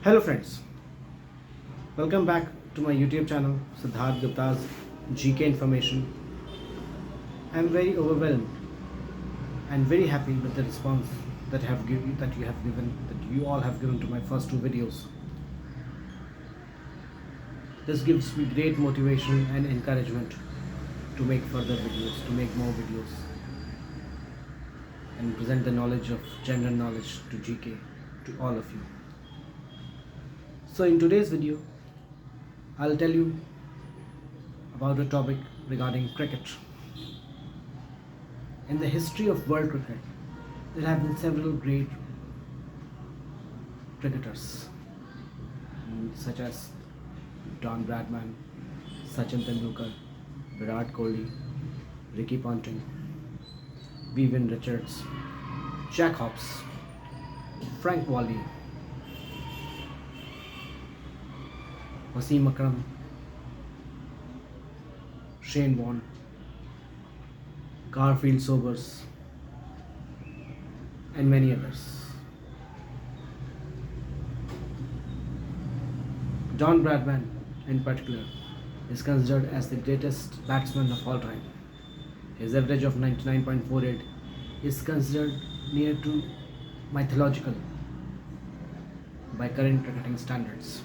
Hello friends, welcome back to my YouTube channel Siddharth Gupta's GK Information. I am very overwhelmed and very happy with the response that you all have given to my first two videos. This gives me great motivation and encouragement to make further videos, to make more videos and present the knowledge of general knowledge to GK to all of you. So in today's video, I'll tell you about a topic regarding cricket. In the history of world cricket, there have been several great cricketers, such as Bradman, Sachin Tendulkar, Virat Kohli, Ricky Ponting, Vivian Richards, Jack Hobbs, Frank Wally, Wasim Akram, Shane Warne, Garfield Sobers, and many others. Bradman, in particular, is considered as the greatest batsman of all time. His average of 99.48 is considered near to mythological by current cricketing standards.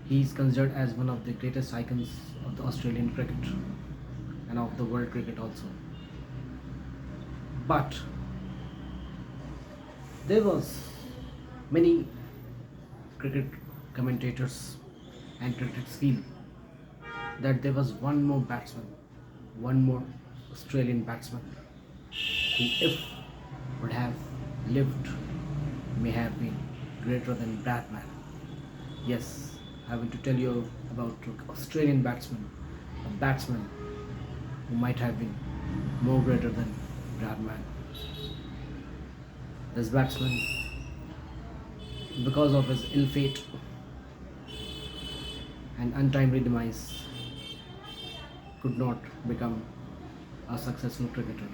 He is considered as one of the greatest icons of the Australian cricket and of the world cricket also. But there was many cricket commentators and critics feel that there was one more batsman, one more Australian batsman who, if would have lived, may have been greater than Bradman. Yes, I want to tell you about Australian batsman, a batsman who might have been more greater than Bradman. This batsman, because of his ill fate and untimely demise, could not become a successful cricketer.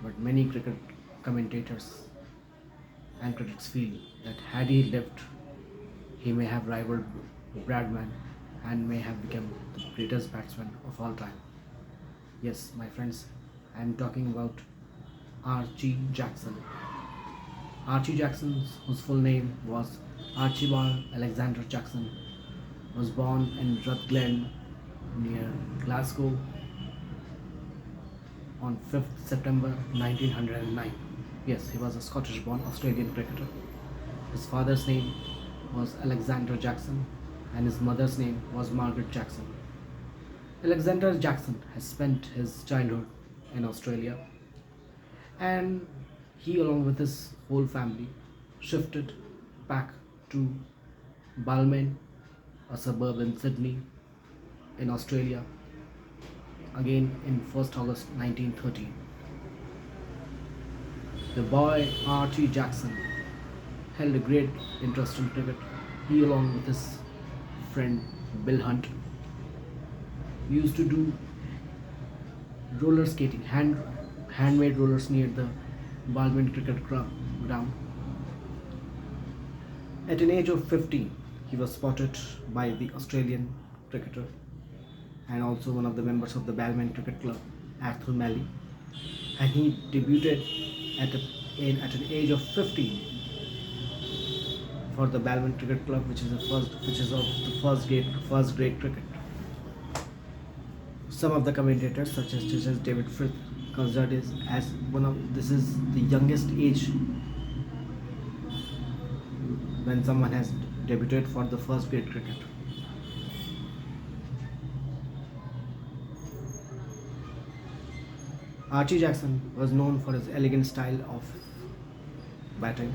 But many cricket commentators and critics feel that had he lived, he may have rivaled Bradman and may have become the greatest batsman of all time. Yes, my friends, I am talking about Archie Jackson. Archie Jackson, whose full name was Archibald Alexander Jackson, was born in Rutglen near Glasgow on 5th September 1909. Yes, he was a Scottish-born Australian cricketer. His father's name was Alexander Jackson and his mother's name was Margaret Jackson. Alexander Jackson has spent his childhood in Australia, and he, along with his whole family, shifted back to Balmain, a suburb in Sydney in Australia, again in 1st August 1913. The boy Archie Jackson held a great interest in cricket. He, along with his friend Bill Hunt, used to do roller skating, handmade rollers near the Balmain Cricket Ground. At an age of 15, he was spotted by the Australian cricketer and also one of the members of the Balmain Cricket Club, Arthur Malley, and he debuted at an age of 15 for the Balmain Cricket Club, which is of the first grade cricket. Some of the commentators, such as David Frith, considered it as this is the youngest age when someone has debuted for the first grade cricket. Archie Jackson was known for his elegant style of batting.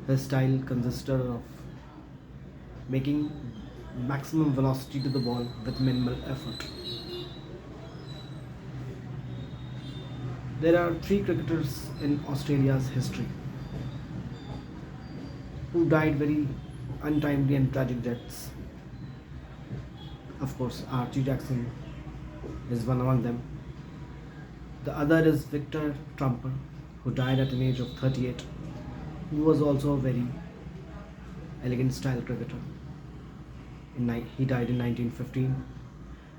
His style consisted of making maximum velocity to the ball with minimal effort. There are 3 cricketers in Australia's history who died very untimely and tragic deaths. Of course, Archie Jackson is one among them. The other is Victor Trumper, who died at an age of 38, who was also a very elegant style cricketer. He died in 1915,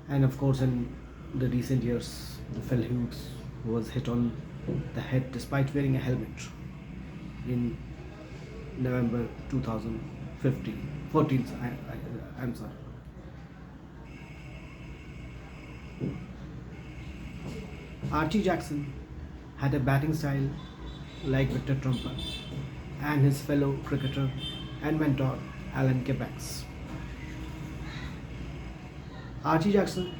and of course, in the recent years, the Phil Hughes, who was hit on the head despite wearing a helmet in November 2015, 14. I'm sorry. Archie Jackson had a batting style like Victor Trumper and his fellow cricketer and mentor Alan Kippax. Archie Jackson,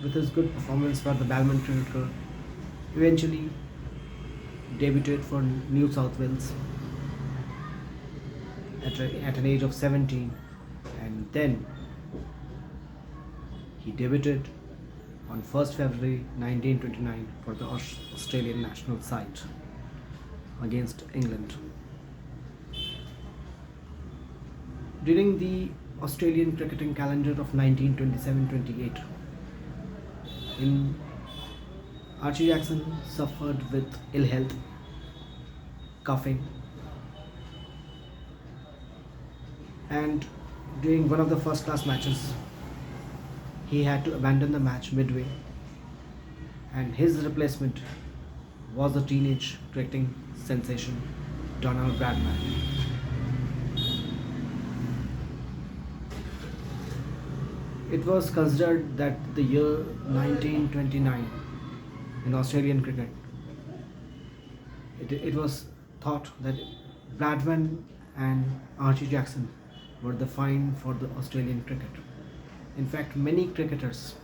with his good performance for the Batsman cricket club, eventually debuted for New South Wales at an age of 17, and then he debuted on 1st February 1929 for the Australian national side against England. During the Australian cricketing calendar of 1927-28, Archie Jackson suffered with ill health, coughing, and during one of the first class matches, he had to abandon the match midway, and his replacement was the teenage cricketing sensation Donald Bradman. It was considered that the year 1929 in Australian cricket, it was thought that Bradman and Archie Jackson were the find for the Australian cricket. In fact, many cricketers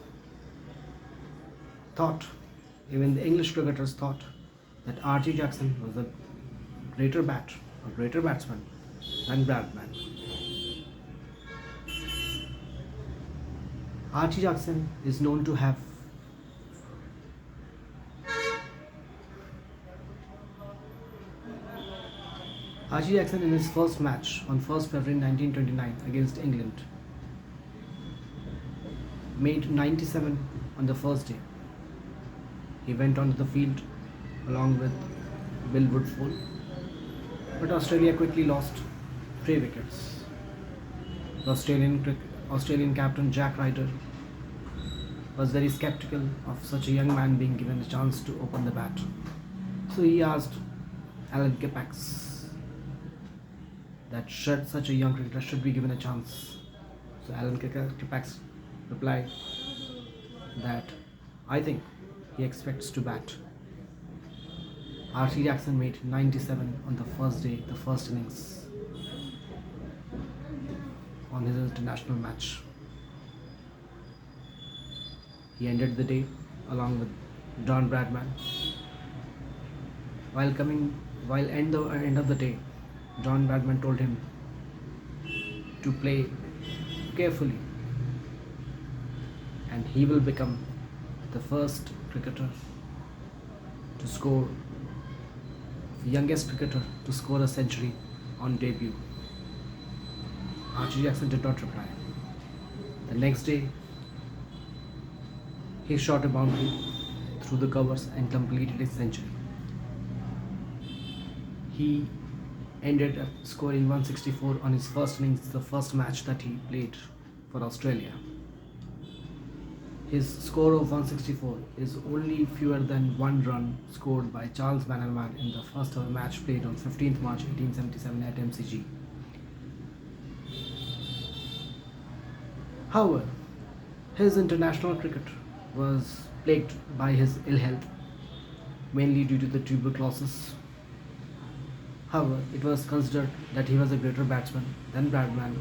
thought, even the English cricketers thought, that Archie Jackson was a greater batsman than Bradman. Archie Jackson is known to have Archie Jackson in his first match on 1st February 1929 against England made 97 on the first day. He went onto the field along with Bill Woodfull, but Australia quickly lost 3 wickets. The Australian captain Jack Ryder was very skeptical of such a young man being given a chance to open the bat. So he asked Alan Kippax that such a young cricketer should be given a chance. So Alan Kippax replied that I think he expects to bat. Archie Jackson made 97 on the first day, the first innings on his international match. He ended the day along with Don Bradman. While end of the day, Don Bradman told him to play carefully, and he will become the first cricketer to score, the youngest cricketer to score a century on debut. Archie Jackson did not reply. The next day, he shot a boundary through the covers and completed his century. He ended up scoring 164 on his first innings, the first match that he played for Australia. His score of 164 is only fewer than 1 run scored by Charles Bannerman in the first ever match played on 15th March 1877 at MCG. However, his international cricket was plagued by his ill health, mainly due to the tuberculosis. However, it was considered that he was a greater batsman than Bradman,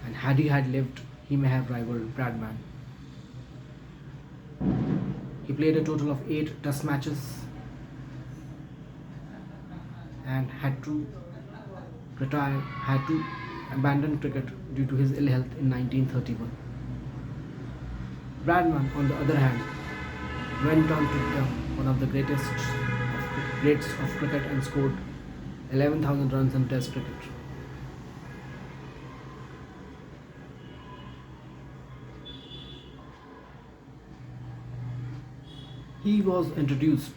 and had he lived, he may have rivaled Bradman. He played a total of 8 test matches and had to abandon cricket due to his ill health in 1931. Bradman, on the other hand, went on to become one of the greats of cricket and scored 11,000 runs in Test cricket. He was introduced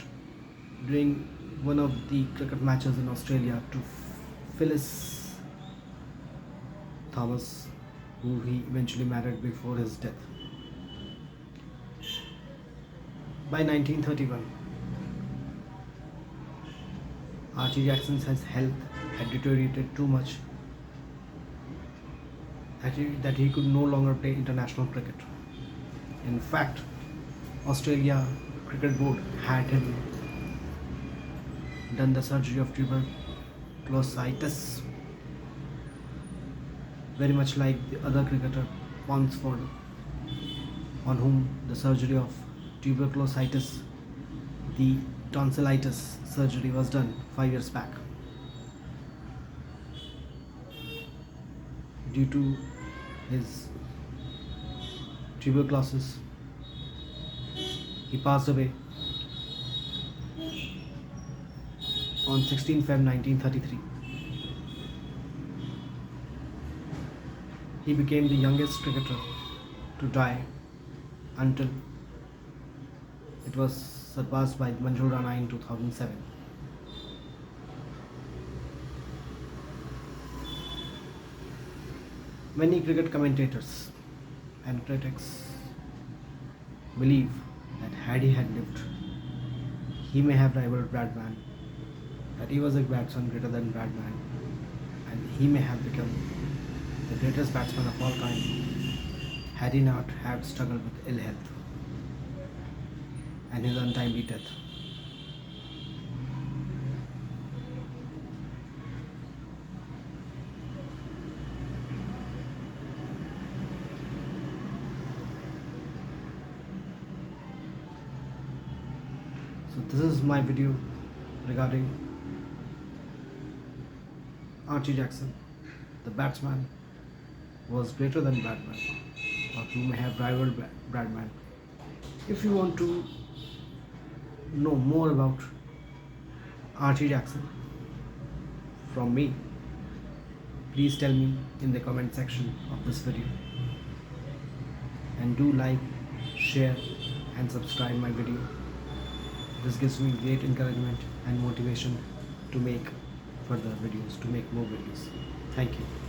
during one of the cricket matches in Australia to Phyllis Thomas, who he eventually married before his death. By 1931, Archie Jackson's health had deteriorated too much that he could no longer play international cricket. In fact, Australia Cricket Board had him done the surgery of tuberculosis, very much like the other cricketer Ponsford, on whom the surgery of tuberculosis, the tonsillitis surgery, was done 5 years back. Due to his tuberculosis, he passed away on 16 Feb 1933. He became the youngest cricketer to die until it was surpassed by Manju Rana in 2007. Many cricket commentators and critics believe that had he had lived, he may have rivaled Bradman, that he was a batsman greater than Bradman, and he may have become the greatest batsman of all time had he not had struggled with ill health and his untimely death. So this is my video regarding Archie Jackson. The batsman was greater than Bradman, or who may have rivaled Bradman. If you want to know more about Archie Jackson from me, please tell me in the comment section of this video, and do like, share and subscribe my video. This gives me great encouragement and motivation to make further videos, to make more videos. Thank you.